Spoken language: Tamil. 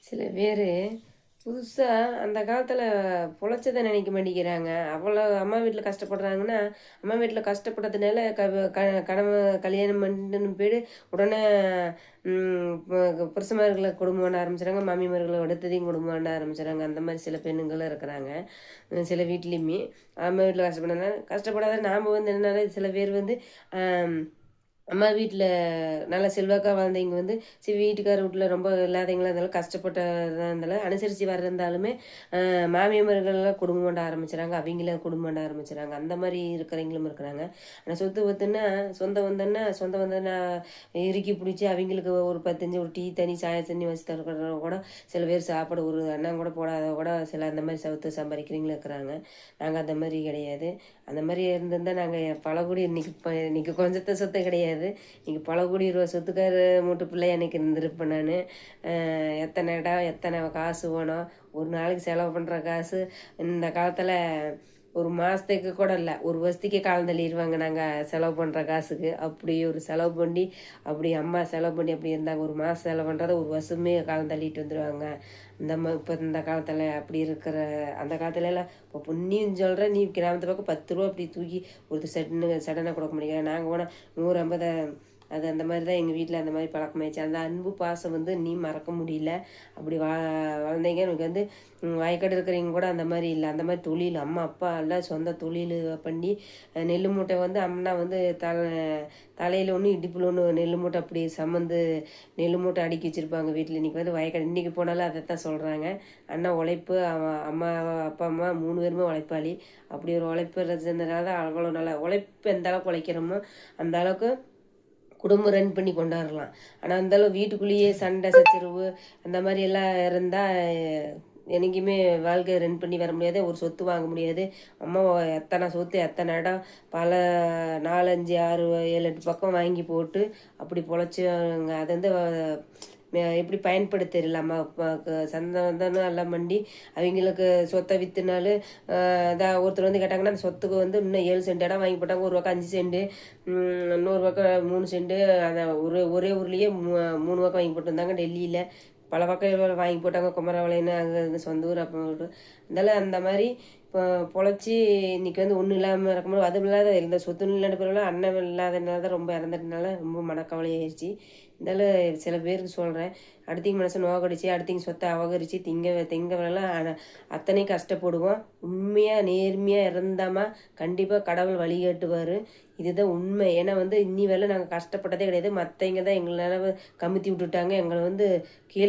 சில பேர் புதுசாக அந்த காலத்தில் பொழைச்சதை நினைக்க மாட்டேங்கிறாங்க. அவ்வளோ அம்மா வீட்டில் கஷ்டப்படுறாங்கன்னா, அம்மா வீட்டில் கஷ்டப்பட்டதுனால கணவன் கல்யாணம் பண்ணிட்டு போய்ட்டு உடனே புருஷமார்களை குடும்பம் பண்ண ஆரம்பிச்சுறாங்க, மாமிமார்களை அடுத்ததையும் குடும்பம் பண்ண ஆரம்பிச்சுறாங்க. அந்த மாதிரி சில பெண்ணுங்களும் இருக்கிறாங்க. சில வீட்லேயுமே அம்மா வீட்டில் கஷ்டப்படாத நாம் வந்து என்னன்னா சில பேர் வந்து அம்மா வீட்டில் நல்லா செல்வாக்காக வாழ்ந்தவங்க வந்து சரி வீட்டுக்கார வீட்டில் ரொம்ப இல்லாதவங்களா இருந்தாலும் கஷ்டப்பட்டதாக இருந்தாலும் அனுசரித்து வர்றதாலுமே மாமியார்கள்லாம் குடும்பம் பண்ண ஆரம்பிச்சுறாங்க, அவங்கள குடும்பம் பண்ண ஆரம்பிச்சுறாங்க. அந்த மாதிரி இருக்கிறவங்களும் இருக்கிறாங்க. ஆனால் சொத்து பத்துன்னா சொந்தம் வந்தோன்னா இறுக்கி பிடிச்சி அவங்களுக்கு ஒரு 10 ஒரு டீ தண்ணி சாய தண்ணி வச்சு தரக்கூட கூட சில பேர் சாப்பாடு ஒரு அண்ணன் கூட போடாத கூட சில அந்த மாதிரி சவுத்து சம்பாதிக்கிறவங்களும் இருக்கிறாங்க. நாங்கள் அந்த மாதிரி கிடையாது. அந்த மாதிரி இருந்திருந்தால் நாங்கள் பழகுடி இன்னைக்கு கொஞ்சத்தை சொத்து கிடையாது. நீங்கள் பல கோடி ரூபா சொத்துக்கார மூட்டு பிள்ளை எனக்கு இருந்திருப்பேன் நான். எத்தனை இடம் எத்தனை காசு வேணும், ஒரு நாளைக்கு செலவு பண்ணுற காசு இந்த காலத்தில் ஒரு மாதத்துக்கு கூட இல்லை, ஒரு வருஷத்துக்கே காலம் தள்ளிடுவாங்க நாங்கள் செலவு பண்ணுற காசுக்கு. அப்படி ஒரு செலவு பண்ணி அப்படி அம்மா செலவு பண்ணி அப்படி இருந்தாங்க. ஒரு மாதம் செலவு பண்ணுறத ஒரு வருஷமே காலம் தள்ளிட்டு வந்துடுவாங்க. இப்போ இந்த காலத்தில் அப்படி இருக்கிற அந்த காலத்துலலாம் இப்போ புண்ணியம் சொல்கிற நீ கிராமத்து பக்கம் 10 ரூபா அப்படி தூக்கி ஒரு சடனாக கொடுக்க முடியாது. நாங்கள் போனால் 150 அது அந்த மாதிரி தான் எங்கள் வீட்டில் அந்த மாதிரி பழக்கமாயிடுச்சு. அந்த அன்பு பாசம் வந்து நீ மறக்க முடியல. அப்படி வளர்ந்தீங்க. எனக்கு வந்து வயக்காடு இருக்கிறவங்க கூட அந்த மாதிரி இல்லை. அந்த மாதிரி தொழில் அம்மா அப்பா எல்லாம் சொந்த தொழில் பண்ணி நெல் மூட்டை வந்து அம்மா வந்து தலையில் ஒன்று இடுப்பில் ஒன்று நெல் மூட்டை அப்படி சம்மந்து நெல் மூட்டை அடுக்கி வச்சுருப்பாங்க வீட்டில். இன்றைக்கி வந்து வயக்காடு இன்றைக்கி போனாலும் அதை தான் சொல்கிறாங்க. அண்ணா உழைப்பு அம்மா அப்பா அம்மா 3 பேருமே உழைப்பாளி. அப்படி ஒரு உழைப்பு இருந்ததுனால தான் அவ்வளோ நல்லா உழைப்பு எந்த அளவுக்கு உழைக்கிறோமோ அந்த அளவுக்கு குடும்பம் ரன் பண்ணி கொண்டாடலாம். ஆனால் அந்தளவு வீட்டுக்குள்ளேயே சண்டை சச்சரவு அந்த மாதிரி எல்லாம் இருந்தால் என்றைக்குமே வாழ்க்கை ரன் பண்ணி வர முடியாது. ஒரு சொத்து வாங்க முடியாது. அம்மா எத்தனை சொத்து எத்தனை இடம் பல 4 5 6 7 8 பக்கம் வாங்கி போட்டு அப்படி பொழைச்சிங்க. அது வந்து எப்படி பயன்படுத்த தெரியல. அம்மா அப்பாவுக்கு சந்தனம் எல்லாம் பண்ணி அவங்களுக்கு சொத்தை விற்றுனாலும் இதாக ஒருத்தர் வந்து கேட்டாங்கன்னா அந்த சொத்துக்கு வந்து இன்னும் 7 சென்ட் இடம் வாங்கி போட்டாங்க. ஒரு பக்கம் 5 சென்ட், இன்னொரு பக்கம் 3 சென்ட். அந்த ஒரே ஊர்லேயே 3 பக்கம் வாங்கி போட்டுருந்தாங்க. டெல்லியில் பல பக்கம் வாங்கி போட்டாங்க. குமரவளைன்னு அங்கே சொந்த ஊர் அப்போ இருந்தாலும் அந்த மாதிரி இப்போ பொழைச்சி இன்றைக்கி வந்து ஒன்றும் இல்லாமல் இருக்கும்போது அதுவும் இல்லாத இந்த சொத்து இல்லாத பிறகு அண்ணன் இல்லாதனால தான் ரொம்ப இறந்துட்டனால ரொம்ப மனக்கவலையாயிடுச்சு. இருந்தாலும் சில பேருக்கு சொல்கிறேன், அடுத்தவங்க மனசை நோக்கடிச்சு அடுத்தவங்க சொத்தை அபகரித்து திங்கவெல்லாம் அத்தனையும் கஷ்டப்படுவோம். உண்மையாக நேர்மையாக இருந்தாமல் கண்டிப்பாக கடவுள் வழிகாட்டுவார். இதுதான் உண்மை. ஏன்னா வந்து இன்னி வேலை நாங்கள் கஷ்டப்பட்டதே கிடையாது. மற்றவங்க தான் எங்களால் கமுத்தி விட்டுட்டாங்க. எங்களை வந்து கீழே